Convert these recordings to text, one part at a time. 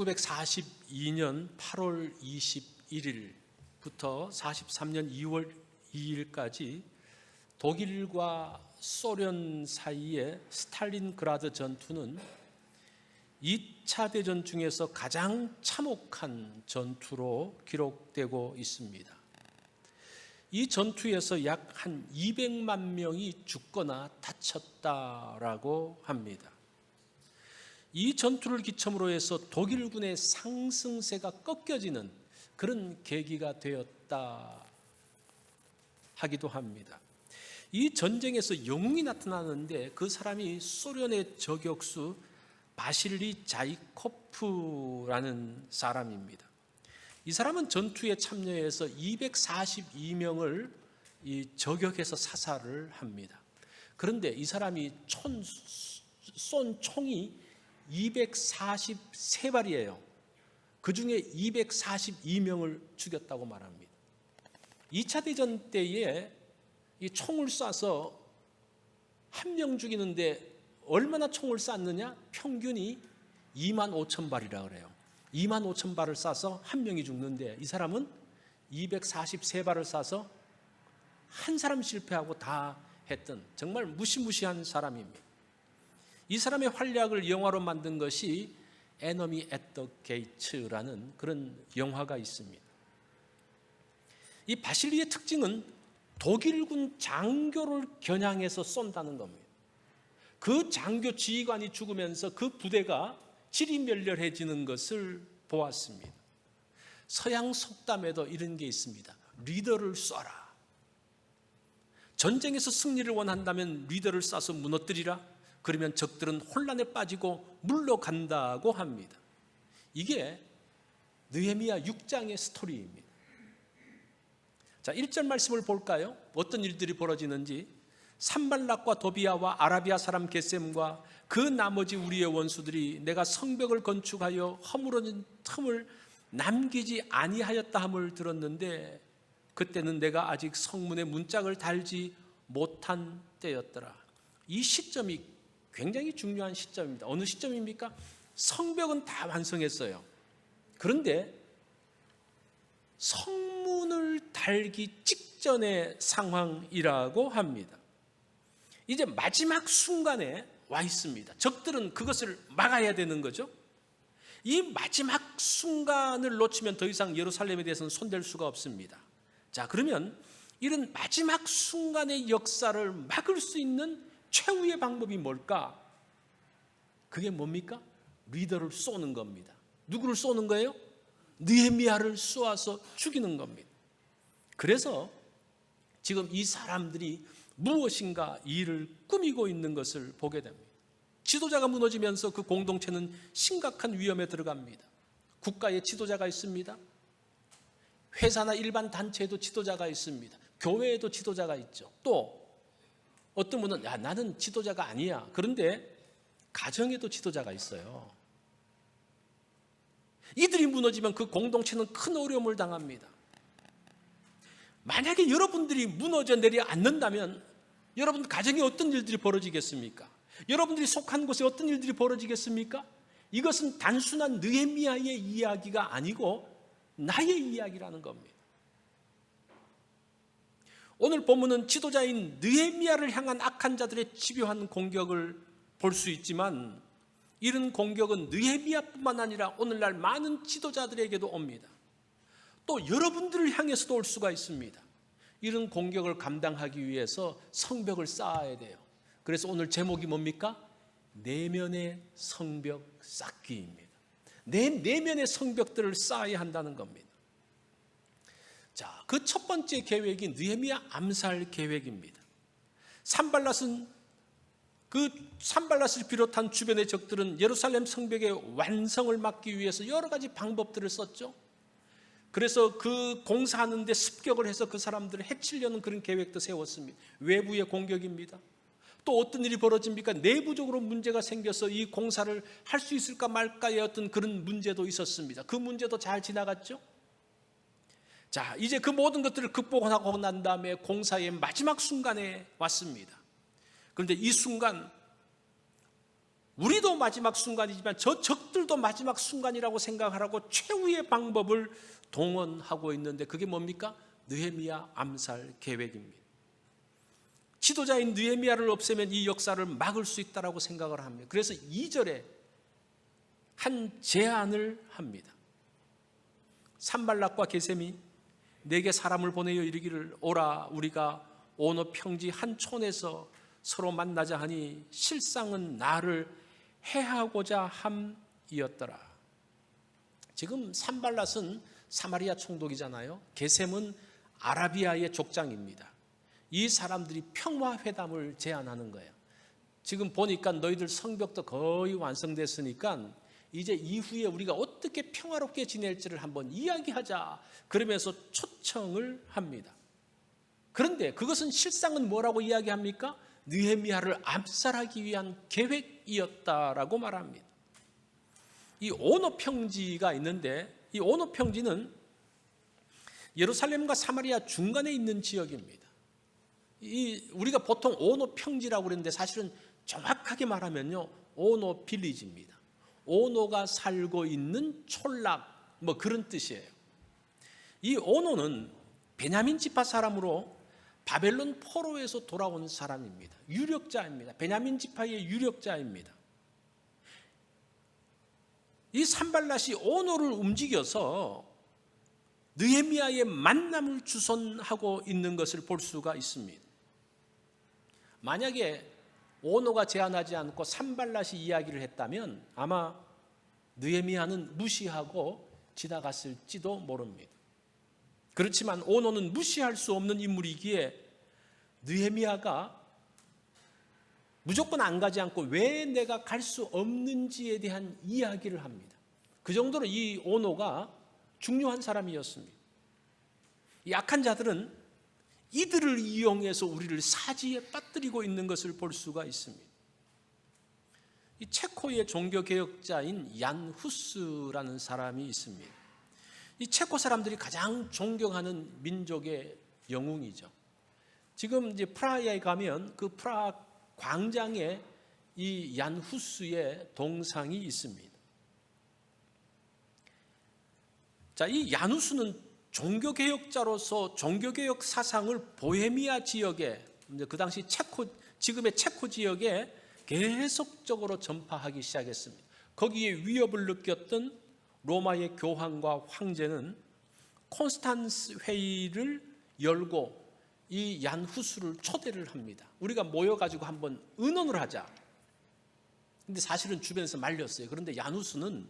1942년 8월 21일부터 43년 2월 2일까지 독일과 소련 사이의 스탈린그라드 전투는 2차 대전 중에서 가장 참혹한 전투로 기록되고 있습니다. 이 전투에서 약 한 200만 명이 죽거나 다쳤다라고 합니다. 이 전투를 기점으로 해서 독일군의 상승세가 꺾여지는 그런 계기가 되었다 하기도 합니다. 이 전쟁에서 영웅이 나타나는데 그 사람이 소련의 저격수 바실리 자이코프라는 사람입니다. 이 사람은 전투에 참여해서 242명을 저격해서 사살을 합니다. 그런데 이 사람이 쏜 총이 243발이에요. 그 중에 242명을 죽였다고 말합니다. 2차 대전 때에 이 총을 쏴서 한 명 죽이는데 얼마나 총을 쐈느냐? 평균이 25,000발이라 그래요. 25,000발을 쏴서 한 명이 죽는데 이 사람은 243발을 쏴서 한 사람 실패하고 다 했던 정말 무시무시한 사람입니다. 이 사람의 활약을 영화로 만든 것이 Enemy at the Gates라는 그런 영화가 있습니다. 이 바실리의 특징은 독일군 장교를 겨냥해서 쏜다는 겁니다. 그 장교 지휘관이 죽으면서 그 부대가 지리멸렬해지는 것을 보았습니다. 서양 속담에도 이런 게 있습니다. 리더를 쏴라. 전쟁에서 승리를 원한다면 리더를 쏴서 무너뜨리라. 그러면 적들은 혼란에 빠지고 물러간다고 합니다. 이게 느헤미야 6장의 스토리입니다. 자, 1절 말씀을 볼까요? 어떤 일들이 벌어지는지. 산발락과 도비아와 아라비아 사람 게셈과 그 나머지 우리의 원수들이 내가 성벽을 건축하여 허물어진 틈을 남기지 아니하였다 함을 들었는데 그때는 내가 아직 성문에 문짝을 달지 못한 때였더라. 이 시점이 굉장히 중요한 시점입니다. 어느 시점입니까? 성벽은 다 완성했어요. 그런데 성문을 달기 직전의 상황이라고 합니다. 이제 마지막 순간에 와 있습니다. 적들은 그것을 막아야 되는 거죠. 이 마지막 순간을 놓치면 더 이상 예루살렘에 대해서는 손댈 수가 없습니다. 자, 그러면 이런 마지막 순간의 역사를 막을 수 있는 최후의 방법이 뭘까? 그게 뭡니까? 리더를 쏘는 겁니다. 누구를 쏘는 거예요? 느헤미야를 쏘아서 죽이는 겁니다. 그래서 지금 이 사람들이 무엇인가 일을 꾸미고 있는 것을 보게 됩니다. 지도자가 무너지면서 그 공동체는 심각한 위험에 들어갑니다. 국가에 지도자가 있습니다. 회사나 일반 단체에도 지도자가 있습니다. 교회에도 지도자가 있죠. 또 어떤 분은 나는 지도자가 아니야. 그런데 가정에도 지도자가 있어요. 이들이 무너지면 그 공동체는 큰 어려움을 당합니다. 만약에 여러분들이 무너져 내려 앉는다면 여러분 가정에 어떤 일들이 벌어지겠습니까? 여러분들이 속한 곳에 어떤 일들이 벌어지겠습니까? 이것은 단순한 느헤미야의 이야기가 아니고 나의 이야기라는 겁니다. 오늘 본문은 지도자인 느헤미야를 향한 악한 자들의 집요한 공격을 볼 수 있지만 이런 공격은 느헤미야뿐만 아니라 오늘날 많은 지도자들에게도 옵니다. 또 여러분들을 향해서도 올 수가 있습니다. 이런 공격을 감당하기 위해서 성벽을 쌓아야 돼요. 그래서 오늘 제목이 뭡니까? 내면의 성벽 쌓기입니다. 내 내면의 성벽들을 쌓아야 한다는 겁니다. 자, 그 첫 번째 계획이 느헤미야 암살 계획입니다. 산발랏을 비롯한 주변의 적들은 예루살렘 성벽의 완성을 막기 위해서 여러 가지 방법들을 썼죠. 그래서 그 공사하는데 습격을 해서 그 사람들을 해치려는 그런 계획도 세웠습니다. 외부의 공격입니다. 또 어떤 일이 벌어집니까? 내부적으로 문제가 생겨서 이 공사를 할 수 있을까 말까의 어떤 그런 문제도 있었습니다. 그 문제도 잘 지나갔죠. 자, 이제 그 모든 것들을 극복하고 난 다음에 공사의 마지막 순간에 왔습니다. 그런데 이 순간 우리도 마지막 순간이지만 저 적들도 마지막 순간이라고 생각하라고 최후의 방법을 동원하고 있는데 그게 뭡니까? 느헤미야 암살 계획입니다. 지도자인 느헤미야를 없애면 이 역사를 막을 수 있다고 생각을 합니다. 그래서 2절에 한 제안을 합니다. 산발락과 게셈이 내게 사람을 보내어 이르기를 오라 우리가 오노 평지 한 촌에서 서로 만나자 하니 실상은 나를 해하고자 함이었더라. 지금 산발랏은 사마리아 총독이잖아요. 게셈은 아라비아의 족장입니다. 이 사람들이 평화회담을 제안하는 거예요. 지금 보니까 너희들 성벽도 거의 완성됐으니까 이제 이후에 우리가 어떻게 평화롭게 지낼지를 한번 이야기하자. 그러면서 초청을 합니다. 그런데 그것은 실상은 뭐라고 이야기합니까? 느헤미야를 암살하기 위한 계획이었다라고 말합니다. 이 오노 평지가 있는데 이 오노 평지는 예루살렘과 사마리아 중간에 있는 지역입니다. 우리가 보통 오노 평지라고 그러는데 사실은 정확하게 말하면요 오노 빌리지입니다. 오노가 살고 있는 촌락 뭐 그런 뜻이에요. 이 오노는 베냐민 지파 사람으로 바벨론 포로에서 돌아온 사람입니다. 유력자입니다. 베냐민 지파의 유력자입니다. 이 산발랏이 오노를 움직여서 느헤미야의 만남을 주선하고 있는 것을 볼 수가 있습니다. 만약에 오노가 제안하지 않고 산발랏이 이야기를 했다면 아마 느헤미야는 무시하고 지나갔을지도 모릅니다. 그렇지만 오노는 무시할 수 없는 인물이기에 느헤미야가 무조건 안 가지 않고 왜 내가 갈 수 없는지에 대한 이야기를 합니다. 그 정도로 이 오노가 중요한 사람이었습니다. 약한 자들은 이들을 이용해서 우리를 사지에 빠뜨리고 있는 것을 볼 수가 있습니다. 이 체코의 종교개혁자인 얀 후스라는 사람이 있습니다. 이 체코 사람들이 가장 존경하는 민족의 영웅이죠. 지금 이제 프라하에 가면 그 프라하 광장에 이 얀 후스의 동상이 있습니다. 자, 이 얀 후스는 종교개혁자로서 종교개혁 사상을 보헤미아 지역에 그 당시 지금의 체코 지역에 계속적으로 전파하기 시작했습니다. 거기에 위협을 느꼈던 로마의 교황과 황제는 콘스탄스 회의를 열고 이 얀 후스를 초대를 합니다. 우리가 모여가지고 한번 의논을 하자. 근데 사실은 주변에서 말렸어요. 그런데 얀 후스는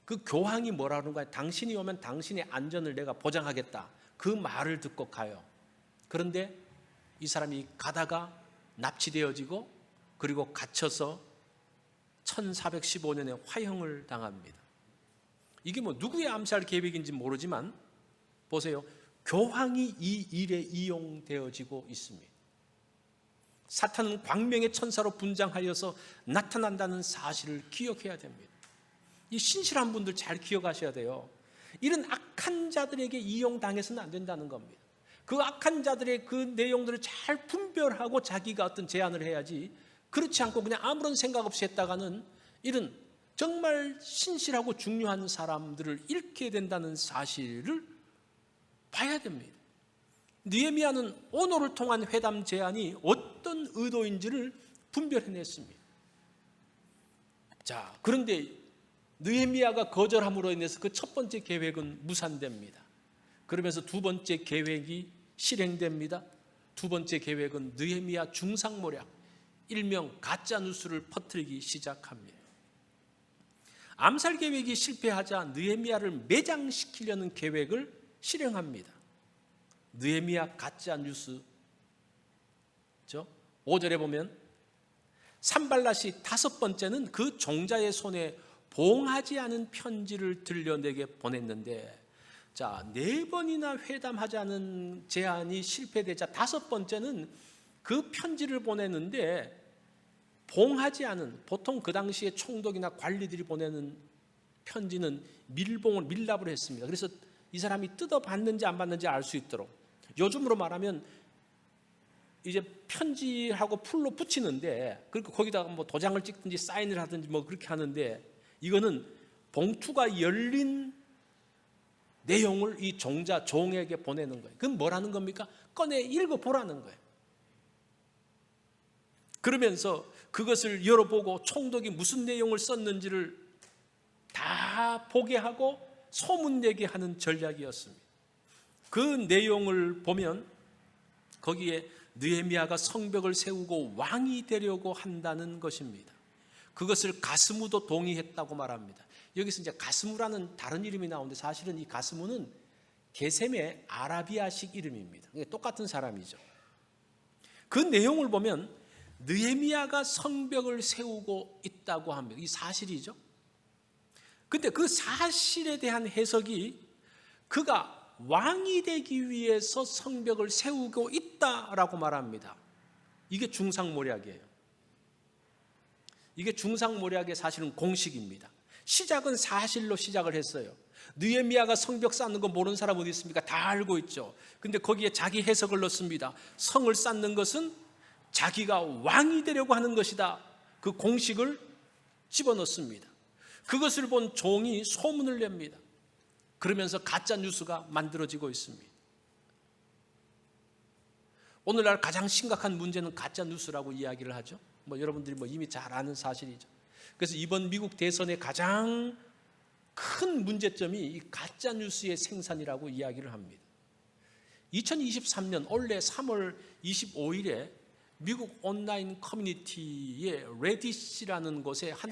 그 교황이 뭐라는 거야? 당신이 오면 당신의 안전을 내가 보장하겠다. 그 말을 듣고 가요. 그런데 이 사람이 가다가 납치되어지고 그리고 갇혀서 1415년에 화형을 당합니다. 이게 뭐 누구의 암살 계획인지 모르지만 보세요. 교황이 이 일에 이용되어지고 있습니다. 사탄은 광명의 천사로 분장하여서 나타난다는 사실을 기억해야 됩니다. 이 신실한 분들 잘 기억하셔야 돼요. 이런 악한 자들에게 이용당해서는 안 된다는 겁니다. 그 악한 자들의 그 내용들을 잘 분별하고 자기가 어떤 제안을 해야지 그렇지 않고 그냥 아무런 생각 없이 했다가는 이런 정말 신실하고 중요한 사람들을 잃게 된다는 사실을 봐야 됩니다. 느헤미야는 오노를 통한 회담 제안이 어떤 의도인지를 분별해냈습니다. 자, 그런데 느헤미야가 거절함으로 인해서 그 첫 번째 계획은 무산됩니다. 그러면서 두 번째 계획이 실행됩니다. 두 번째 계획은 느헤미야 중상모략, 일명 가짜 뉴스를 퍼뜨리기 시작합니다. 암살 계획이 실패하자 느헤미야를 매장시키려는 계획을 실행합니다. 느헤미야 가짜 뉴스죠. 5절에 보면 산발랏이 다섯 번째는 그 종자의 손에 봉하지 않은 편지를 들려 내게 보냈는데, 자, 4번이나 회담하자는 제안이 실패되자 다섯 번째는 그 편지를 보냈는데 봉하지 않은, 보통 그 당시에 총독이나 관리들이 보내는 편지는 밀랍을 했습니다. 그래서 이 사람이 뜯어봤는지 안 봤는지 알 수 있도록, 요즘으로 말하면 이제 편지하고 풀로 붙이는데, 그러니까 거기다가 뭐 도장을 찍든지 사인을 하든지 뭐 그렇게 하는데, 이거는 봉투가 열린 내용을 이 종에게 보내는 거예요. 그건 뭐라는 겁니까? 꺼내 읽어보라는 거예요. 그러면서 그것을 열어보고 총독이 무슨 내용을 썼는지를 다 보게 하고 소문내게 하는 전략이었습니다. 그 내용을 보면 거기에 느헤미야가 성벽을 세우고 왕이 되려고 한다는 것입니다. 그것을 가스무도 동의했다고 말합니다. 여기서 이제 가스무라는 다른 이름이 나오는데, 사실은 이 가스무는 게셈의 아라비아식 이름입니다. 똑같은 사람이죠. 그 내용을 보면 느헤미야가 성벽을 세우고 있다고 합니다. 이 사실이죠. 근데 그 사실에 대한 해석이 그가 왕이 되기 위해서 성벽을 세우고 있다라고 말합니다. 이게 중상모략이에요. 이게 중상모략의 사실은 공식입니다. 시작은 사실로 시작을 했어요. 느헤미야가 성벽 쌓는 거 모르는 사람 어디 있습니까? 다 알고 있죠. 근데 거기에 자기 해석을 넣습니다. 성을 쌓는 것은 자기가 왕이 되려고 하는 것이다. 그 공식을 집어넣습니다. 그것을 본 종이 소문을 냅니다. 그러면서 가짜 뉴스가 만들어지고 있습니다. 오늘날 가장 심각한 문제는 가짜 뉴스라고 이야기를 하죠. 여러분들이 이미 잘 아는 사실이죠. 그래서 이번 미국 대선의 가장 큰 문제점이 이 가짜 뉴스의 생산이라고 이야기를 합니다. 2023년 올해 3월 25일에 미국 온라인 커뮤니티의 레딧이라는 곳에 한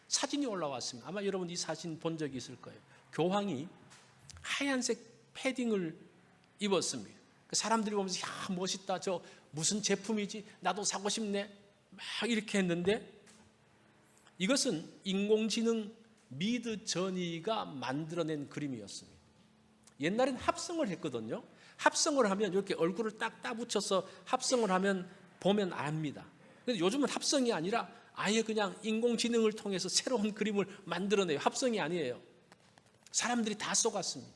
사진이 올라왔습니다. 아마 여러분 이 사진 본 적이 있을 거예요. 교황이 하얀색 패딩을 입었습니다. 사람들이 보면서 야 멋있다, 저 무슨 제품이지, 나도 사고 싶네, 막 이렇게 했는데, 이것은 인공지능 미드저니가 만들어낸 그림이었습니다. 옛날엔 합성을 했거든요. 합성을 하면 이렇게 얼굴을 딱 따붙여서 합성을 하면 보면 압니다. 근데 요즘은 합성이 아니라 아예 그냥 인공지능을 통해서 새로운 그림을 만들어내요. 합성이 아니에요. 사람들이 다 속았습니다.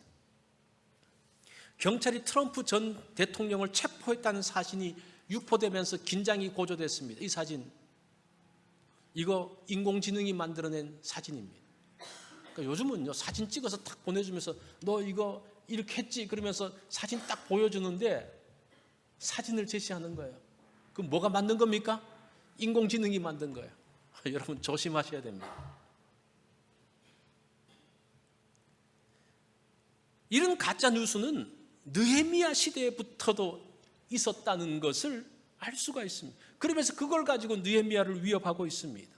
경찰이 트럼프 전 대통령을 체포했다는 사진이 유포되면서 긴장이 고조됐습니다. 이 사진, 이거 인공지능이 만들어낸 사진입니다. 그러니까 요즘은요, 사진 찍어서 딱 보내주면서 너 이거 이렇게 했지 그러면서 사진 딱 보여주는데 사진을 제시하는 거예요. 그럼 뭐가 만든 겁니까? 인공지능이 만든 거예요. 여러분 조심하셔야 됩니다. 이런 가짜 뉴스는 느헤미야 시대부터도 있었다는 것을 알 수가 있습니다. 그러면서 그걸 가지고 느헤미야를 위협하고 있습니다.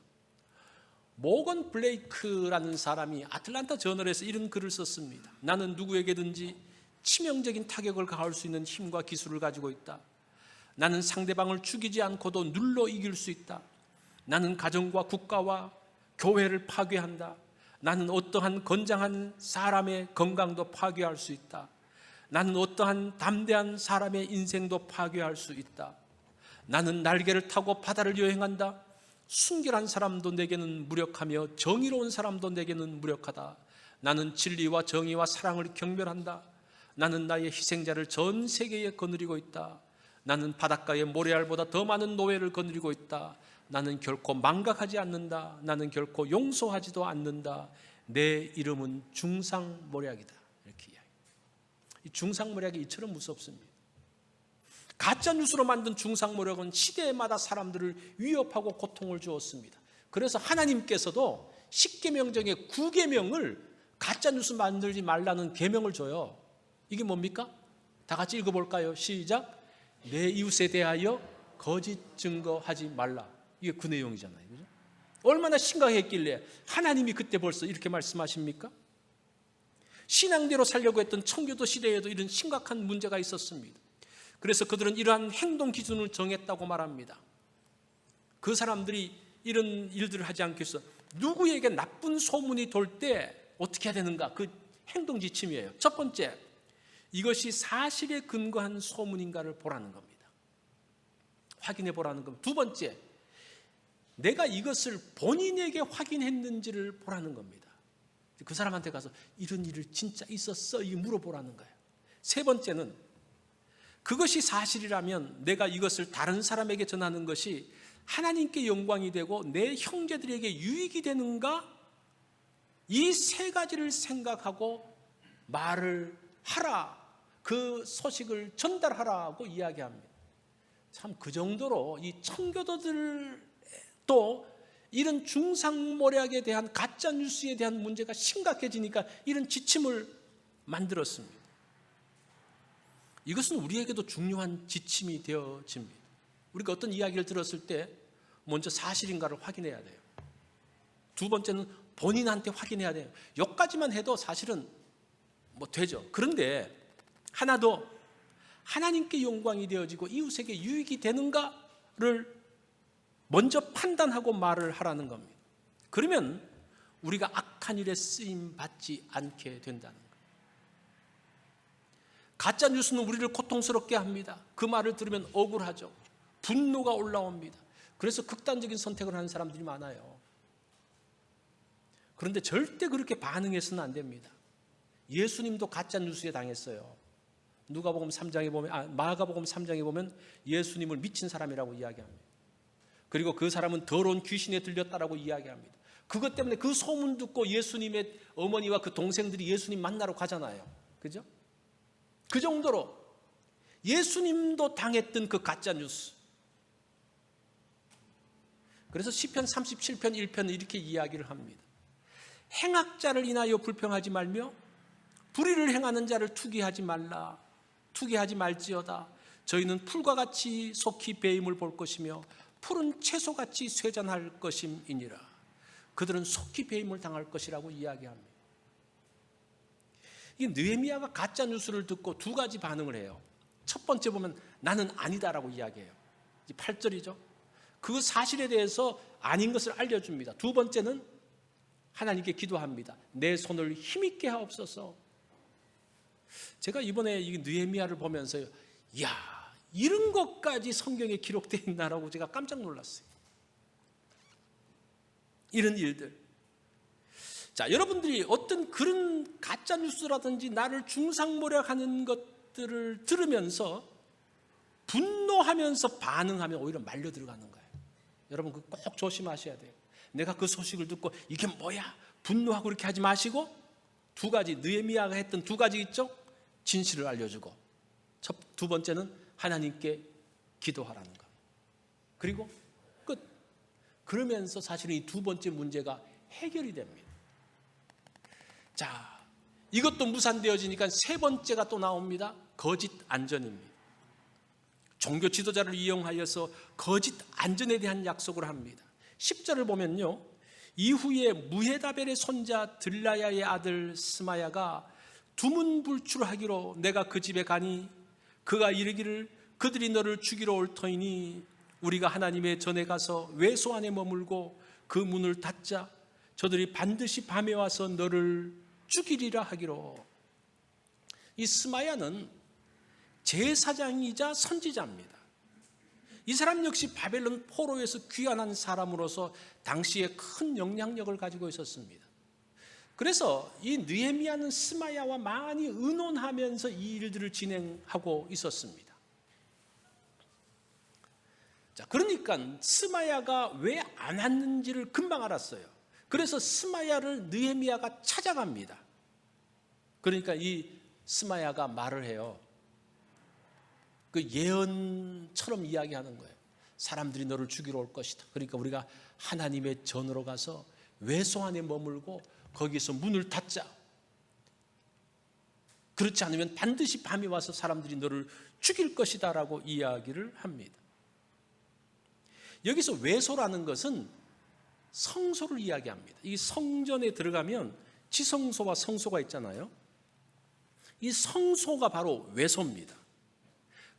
모건 블레이크라는 사람이 아틀란타 저널에서 이런 글을 썼습니다. 나는 누구에게든지 치명적인 타격을 가할 수 있는 힘과 기술을 가지고 있다. 나는 상대방을 죽이지 않고도 눌러 이길 수 있다. 나는 가정과 국가와 교회를 파괴한다. 나는 어떠한 건장한 사람의 건강도 파괴할 수 있다. 나는 어떠한 담대한 사람의 인생도 파괴할 수 있다. 나는 날개를 타고 바다를 여행한다. 순결한 사람도 내게는 무력하며 정의로운 사람도 내게는 무력하다. 나는 진리와 정의와 사랑을 경멸한다. 나는 나의 희생자를 전 세계에 거느리고 있다. 나는 바닷가의 모래알보다 더 많은 노예를 거느리고 있다. 나는 결코 망각하지 않는다. 나는 결코 용서하지도 않는다. 내 이름은 중상모략이다. 이렇게 이야기합니다. 이 중상모략이 이처럼 무섭습니다. 가짜 뉴스로 만든 중상모략은 시대마다 사람들을 위협하고 고통을 주었습니다. 그래서 하나님께서도 10계명 중에 9계명을 가짜 뉴스 만들지 말라는 계명을 줘요. 이게 뭡니까? 다 같이 읽어볼까요? 시작. 내 이웃에 대하여 거짓 증거하지 말라. 이게 그 내용이잖아요. 그죠? 얼마나 심각했길래 하나님이 그때 벌써 이렇게 말씀하십니까? 신앙대로 살려고 했던 청교도 시대에도 이런 심각한 문제가 있었습니다. 그래서 그들은 이러한 행동 기준을 정했다고 말합니다. 그 사람들이 이런 일들을 하지 않기 위해서 누구에게 나쁜 소문이 돌 때 어떻게 해야 되는가? 그 행동 지침이에요. 첫 번째, 이것이 사실에 근거한 소문인가를 보라는 겁니다. 확인해 보라는 겁니다. 두 번째, 내가 이것을 본인에게 확인했는지를 보라는 겁니다. 그 사람한테 가서 이런 일이 진짜 있었어? 이 물어보라는 거예요. 세 번째는 그것이 사실이라면 내가 이것을 다른 사람에게 전하는 것이 하나님께 영광이 되고 내 형제들에게 유익이 되는가? 이 세 가지를 생각하고 말을 하라, 그 소식을 전달하라고 이야기합니다. 참 그 정도로 이 청교도들도 이런 중상모략에 대한 가짜 뉴스에 대한 문제가 심각해지니까 이런 지침을 만들었습니다. 이것은 우리에게도 중요한 지침이 되어집니다. 우리가 어떤 이야기를 들었을 때 먼저 사실인가를 확인해야 돼요. 두 번째는 본인한테 확인해야 돼요. 여기까지만 해도 사실은 되죠. 그런데 하나 더, 하나님께 영광이 되어지고 이웃에게 유익이 되는가를 먼저 판단하고 말을 하라는 겁니다. 그러면 우리가 악한 일에 쓰임 받지 않게 된다는 거예요. 가짜 뉴스는 우리를 고통스럽게 합니다. 그 말을 들으면 억울하죠. 분노가 올라옵니다. 그래서 극단적인 선택을 하는 사람들이 많아요. 그런데 절대 그렇게 반응해서는 안 됩니다. 예수님도 가짜 뉴스에 당했어요. 누가복음 3장에 보면, 마가복음 3장에 보면 예수님을 미친 사람이라고 이야기합니다. 그리고 그 사람은 더러운 귀신에 들렸다라고 이야기합니다. 그것 때문에 그 소문 듣고 예수님의 어머니와 그 동생들이 예수님 만나러 가잖아요. 그죠? 그 정도로 예수님도 당했던 그 가짜 뉴스. 그래서 시편 37편 1편은 이렇게 이야기를 합니다. 행악자를 인하여 불평하지 말며 불의를 행하는 자를 투기하지 말지어다. 저희는 풀과 같이 속히 배임을 볼 것이며 푸른 채소같이 쇠잔할 것임이니라. 그들은 속히 배임을 당할 것이라고 이야기합니다. 이 느헤미야가 가짜 뉴스를 듣고 두 가지 반응을 해요. 첫 번째 보면 나는 아니다라고 이야기해요. 8절이죠. 그 사실에 대해서 아닌 것을 알려줍니다. 두 번째는 하나님께 기도합니다. 내 손을 힘있게 하옵소서. 제가 이번에 이 느헤미야를 보면서 이야, 이런 것까지 성경에 기록되어 있나라고 제가 깜짝 놀랐어요. 이런 일들. 자, 여러분들이 어떤 그런 가짜 뉴스라든지 나를 중상모략하는 것들을 들으면서 분노하면서 반응하면 오히려 말려 들어가는 거예요. 여러분 그거 꼭 조심하셔야 돼요. 내가 그 소식을 듣고 이게 뭐야? 분노하고 그렇게 하지 마시고 두 가지, 느헤미야가 했던 두 가지 있죠? 진실을 알려주고 두 번째는 하나님께 기도하라는 것. 그리고 끝. 그러면서 사실은 이 두 번째 문제가 해결이 됩니다. 자, 이것도 무산되어지니까 세 번째가 또 나옵니다. 거짓 안전입니다. 종교 지도자를 이용하여서 거짓 안전에 대한 약속을 합니다. 10절을 보면요, 이후에 무헤다벨의 손자 들라야의 아들 스마야가 두문불출하기로 내가 그 집에 가니 그가 이르기를 그들이 너를 죽이러 올 터이니 우리가 하나님의 전에 가서 외소 안에 머물고 그 문을 닫자. 저들이 반드시 밤에 와서 너를 죽이리라 하기로. 이 스마야는 제사장이자 선지자입니다. 이 사람 역시 바벨론 포로에서 귀환한 사람으로서 당시에 큰 영향력을 가지고 있었습니다. 그래서 이 느헤미야는 스마야와 많이 의논하면서 이 일들을 진행하고 있었습니다. 자, 그러니까 스마야가 왜 안 왔는지를 금방 알았어요. 그래서 스마야를 느헤미야가 찾아갑니다. 그러니까 이 스마야가 말을 해요. 그 예언처럼 이야기하는 거예요. 사람들이 너를 죽이러 올 것이다. 그러니까 우리가 하나님의 전으로 가서 외소 안에 머물고 거기서 문을 닫자. 그렇지 않으면 반드시 밤에 와서 사람들이 너를 죽일 것이다 라고 이야기를 합니다. 여기서 외소라는 것은 성소를 이야기합니다. 이 성전에 들어가면 지성소와 성소가 있잖아요. 이 성소가 바로 외소입니다.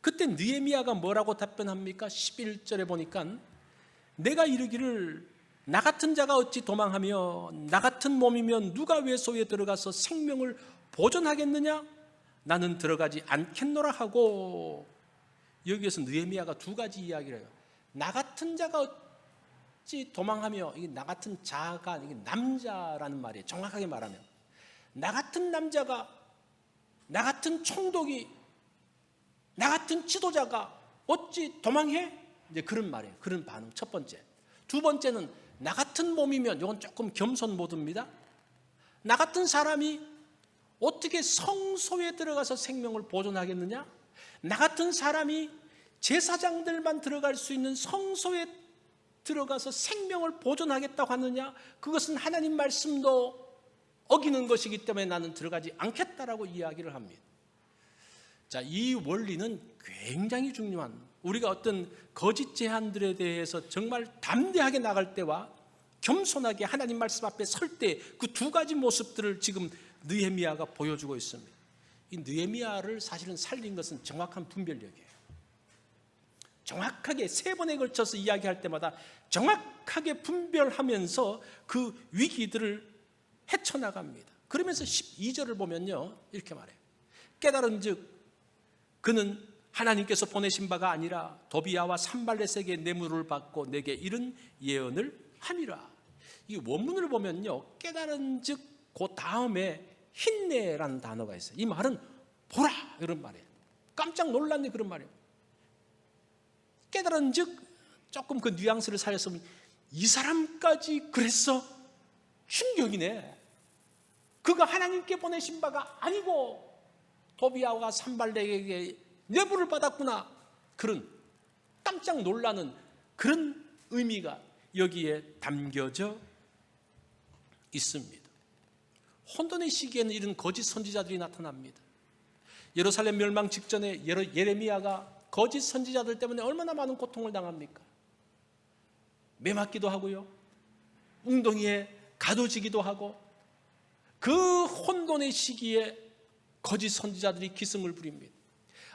그때 느헤미야가 뭐라고 답변합니까? 11절에 보니까 내가 이르기를 나 같은 자가 어찌 도망하며 나 같은 몸이면 누가 외소에 들어가서 생명을 보존하겠느냐? 나는 들어가지 않겠노라 하고. 여기에서 느헤미야가 두 가지 이야기를 해요. 나 같은 자가 어찌 도망하며, 이게 나 같은 자가 이게 남자라는 말이에요. 정확하게 말하면 나 같은 남자가, 나 같은 총독이 나 같은 지도자가 어찌 도망해? 이제 그런 말이에요. 그런 반응. 첫 번째. 두 번째는 나 같은 몸이면, 이건 조금 겸손 모드입니다. 나 같은 사람이 어떻게 성소에 들어가서 생명을 보존하겠느냐? 나 같은 사람이 제사장들만 들어갈 수 있는 성소에 들어가서 생명을 보존하겠다고 하느냐? 그것은 하나님 말씀도 어기는 것이기 때문에 나는 들어가지 않겠다라고 이야기를 합니다. 자, 이 원리는 굉장히 중요한, 우리가 어떤 거짓 제안들에 대해서 정말 담대하게 나갈 때와 겸손하게 하나님 말씀 앞에 설 때 그 두 가지 모습들을 지금 느헤미야가 보여주고 있습니다. 이 느헤미야를 사실은 살린 것은 정확한 분별력이에요. 정확하게 세 번에 걸쳐서 이야기할 때마다 정확하게 분별하면서 그 위기들을 헤쳐나갑니다. 그러면서 12절을 보면요, 이렇게 말해요. 깨달은즉 그는 하나님께서 보내신 바가 아니라 도비야와 산발렛에게 뇌물을 받고 내게 이런 예언을 함이라. 이 원문을 보면요, 깨달은즉 그 다음에 힘내라는 단어가 있어요. 이 말은 보라 이런 말이에요. 깜짝 놀랐네 그런 말이에요. 깨달은즉 조금 그 뉘앙스를 살려서 이 사람까지 그랬어? 충격이네. 그가 하나님께 보내신 바가 아니고 도비야와 산발렛에게 뇌물을 받았구나. 그런 깜짝 놀라는 그런 의미가 여기에 담겨져 있습니다. 혼돈의 시기에는 이런 거짓 선지자들이 나타납니다. 예루살렘 멸망 직전에 예레미야가 거짓 선지자들 때문에 얼마나 많은 고통을 당합니까? 매맞기도 하고요, 웅덩이에 가둬지기도 하고, 그 혼돈의 시기에 거짓 선지자들이 기승을 부립니다.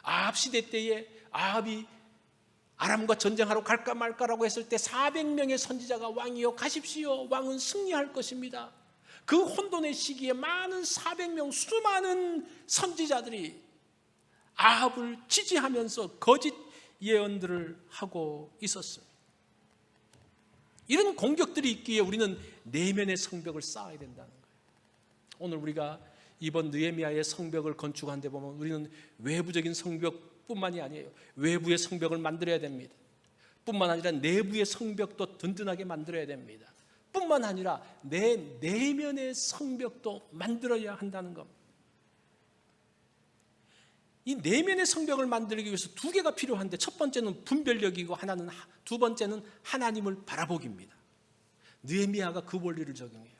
아합 시대 때에 아합이 아람과 전쟁하러 갈까 말까라고 했을 때 400명의 선지자가 왕이여 가십시오, 왕은 승리할 것입니다. 그 혼돈의 시기에 많은 400명 수많은 선지자들이 아합을 지지하면서 거짓 예언들을 하고 있었습니다. 이런 공격들이 있기에 우리는 내면의 성벽을 쌓아야 된다는 거예요. 오늘 우리가 이번 느헤미야의 성벽을 건축한 데 보면 우리는 외부적인 성벽뿐만이 아니에요. 외부의 성벽을 만들어야 됩니다. 뿐만 아니라 내부의 성벽도 든든하게 만들어야 됩니다. 뿐만 아니라 내 내면의 성벽도 만들어야 한다는 겁니다. 이 내면의 성벽을 만들기 위해서 두 개가 필요한데, 첫 번째는 분별력이고 두 번째는 하나님을 바라보기입니다. 느헤미야가 그 원리를 적용해요.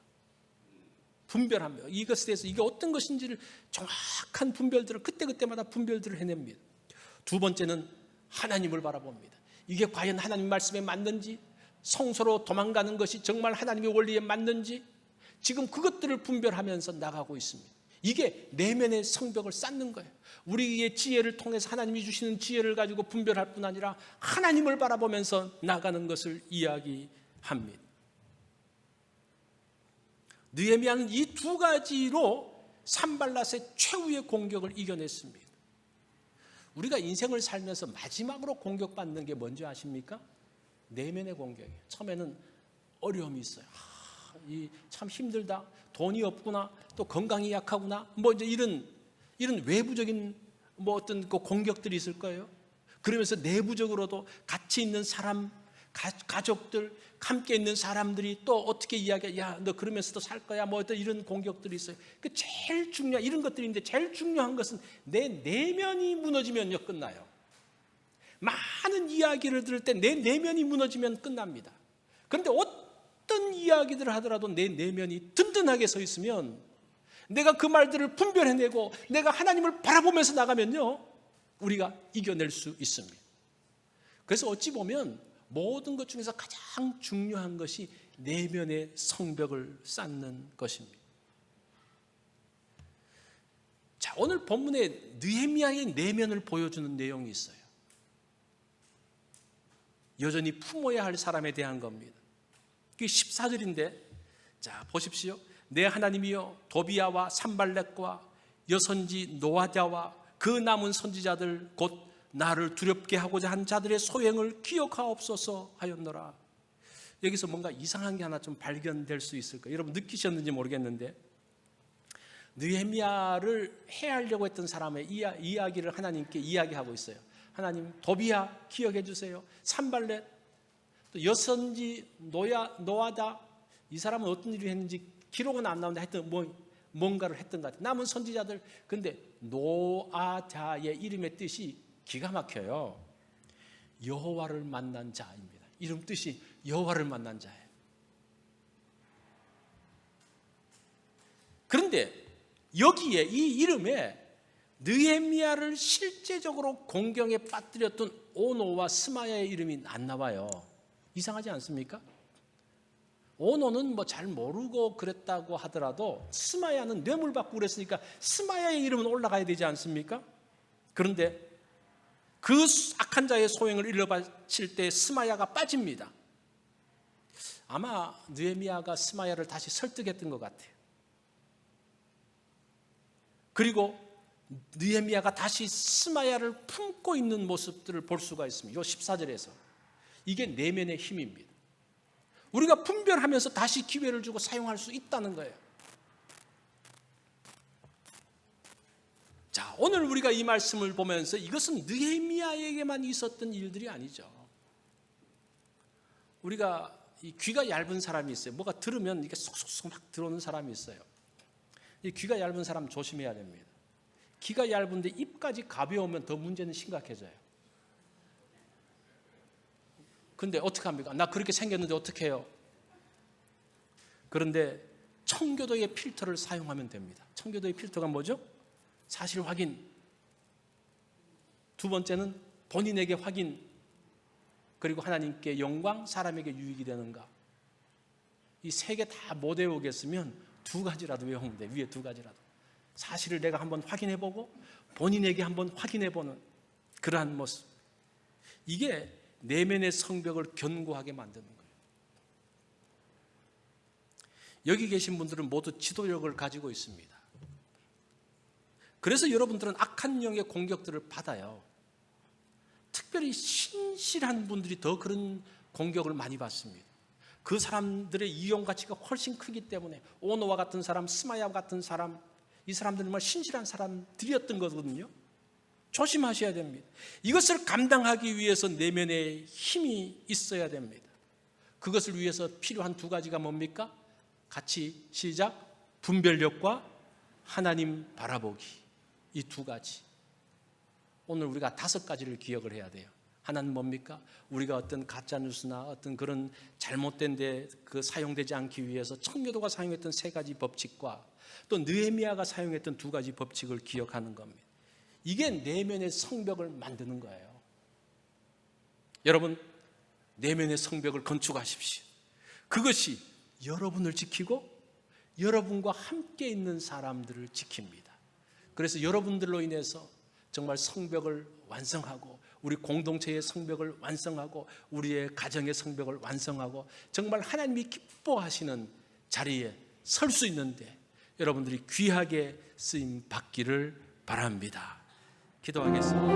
분별하며 이것에 대해서 이게 어떤 것인지를 정확한 분별들을 그때그때마다 분별들을 해냅니다. 두 번째는 하나님을 바라봅니다. 이게 과연 하나님 말씀에 맞는지, 성소로 도망가는 것이 정말 하나님의 원리에 맞는지, 지금 그것들을 분별하면서 나가고 있습니다. 이게 내면의 성벽을 쌓는 거예요. 우리의 지혜를 통해서 하나님이 주시는 지혜를 가지고 분별할 뿐 아니라 하나님을 바라보면서 나가는 것을 이야기합니다. 느헤미야는 이 두 가지로 산발랏의 최후의 공격을 이겨냈습니다. 우리가 인생을 살면서 마지막으로 공격받는 게 뭔지 아십니까? 내면의 공격이에요. 처음에는 어려움이 있어요. 참 힘들다. 돈이 없구나. 또 건강이 약하구나. 뭐 이제 이런 외부적인 어떤 그 공격들이 있을 거예요. 그러면서 내부적으로도 같이 있는 사람, 가족들, 함께 있는 사람들이 또 어떻게 이야기해? 야, 너 그러면서 또 살 거야? 뭐 어떤 이런 공격들이 있어요. 그 제일 중요한 이런 것들인데, 제일 중요한 것은 내 내면이 무너지면요 끝나요. 많은 이야기를 들을 때 내 내면이 무너지면 끝납니다. 그런데 어떤 이야기들을 하더라도 내 내면이 든든하게 서 있으면, 내가 그 말들을 분별해내고 내가 하나님을 바라보면서 나가면요, 우리가 이겨낼 수 있습니다. 그래서 어찌 보면 모든 것 중에서 가장 중요한 것이 내면의 성벽을 쌓는 것입니다. 자, 오늘 본문에 느헤미야의 내면을 보여주는 내용이 있어요. 여전히 품어야 할 사람에 대한 겁니다. 그게 14절인데, 자 보십시오. 내 하나님이여 도비야와 산발렛과 여선지 노아디아와 그 남은 선지자들 곧 나를 두렵게 하고자 한 자들의 소행을 기억하옵소서 하였노라. 여기서 뭔가 이상한 게 하나 좀 발견될 수 있을 거예요. 여러분 느끼셨는지 모르겠는데, 느헤미야를 해하려고 했던 사람의 이야기를 하나님께 이야기하고 있어요. 하나님, 도비야 기억해 주세요. 산발렛, 또 여선지 노아다, 이 사람은 어떤 일을 했는지 기록은 안 나오는데 하여튼 뭔가를 했던 것 같아요. 남은 선지자들. 근데 노아자의 이름의 뜻이 기가 막혀요. 여호와를 만난 자입니다. 이름 뜻이 여호와를 만난 자예요. 그런데 여기에 이 이름에 느헤미야를 실제적으로 공경에 빠뜨렸던 오노와 스마야의 이름이 안 나와요. 이상하지 않습니까? 오노는 뭐 잘 모르고 그랬다고 하더라도 스마야는 뇌물 받고 그랬으니까 스마야의 이름은 올라가야 되지 않습니까? 그런데 그 악한 자의 소행을 일러바칠 때 스마야가 빠집니다. 아마 느헤미야가 스마야를 다시 설득했던 것 같아요. 그리고 느헤미야가 다시 스마야를 품고 있는 모습들을 볼 수가 있습니다. 이 14절에서. 이게 내면의 힘입니다. 우리가 분별하면서 다시 기회를 주고 사용할 수 있다는 거예요. 자, 오늘 우리가 이 말씀을 보면서 이것은 느헤미야에게만 있었던 일들이 아니죠. 우리가 이 귀가 얇은 사람이 있어요. 뭐가 들으면 이게 쏙쏙쏙 막 들어오는 사람이 있어요. 이 귀가 얇은 사람 조심해야 됩니다. 귀가 얇은데 입까지 가벼우면 더 문제는 심각해져요. 근데 어떻게 합니까? 나 그렇게 생겼는데 어떻게 해요? 그런데 청교도의 필터를 사용하면 됩니다. 청교도의 필터가 뭐죠? 사실 확인. 두 번째는 본인에게 확인. 그리고 하나님께 영광, 사람에게 유익이 되는가. 이 세 개 다 못 외우겠으면 두 가지라도 외우면 돼. 위에 두 가지라도. 사실을 내가 한번 확인해보고 본인에게 한번 확인해보는 그러한 모습. 이게 내면의 성벽을 견고하게 만드는 거예요. 여기 계신 분들은 모두 지도력을 가지고 있습니다. 그래서 여러분들은 악한 영의 공격들을 받아요. 특별히 신실한 분들이 더 그런 공격을 많이 받습니다. 그 사람들의 이용 가치가 훨씬 크기 때문에 오노와 같은 사람, 스마야 같은 사람, 이 사람들은 정말 신실한 사람들이었던 거거든요. 조심하셔야 됩니다. 이것을 감당하기 위해서 내면에 힘이 있어야 됩니다. 그것을 위해서 필요한 두 가지가 뭡니까? 같이 시작. 분별력과 하나님 바라보기. 이 두 가지. 오늘 우리가 5가지를 기억을 해야 돼요. 하나는 뭡니까? 우리가 어떤 가짜뉴스나 어떤 그런 잘못된 데 사용되지 않기 위해서 청교도가 사용했던 3가지 법칙과 또 느헤미야가 사용했던 2가지 법칙을 기억하는 겁니다. 이게 내면의 성벽을 만드는 거예요. 여러분, 내면의 성벽을 건축하십시오. 그것이 여러분을 지키고 여러분과 함께 있는 사람들을 지킵니다. 그래서 여러분들로 인해서 정말 성벽을 완성하고 우리 공동체의 성벽을 완성하고 우리의 가정의 성벽을 완성하고 정말 하나님이 기뻐하시는 자리에 설 수 있는데 여러분들이 귀하게 쓰임 받기를 바랍니다. 기도하겠습니다.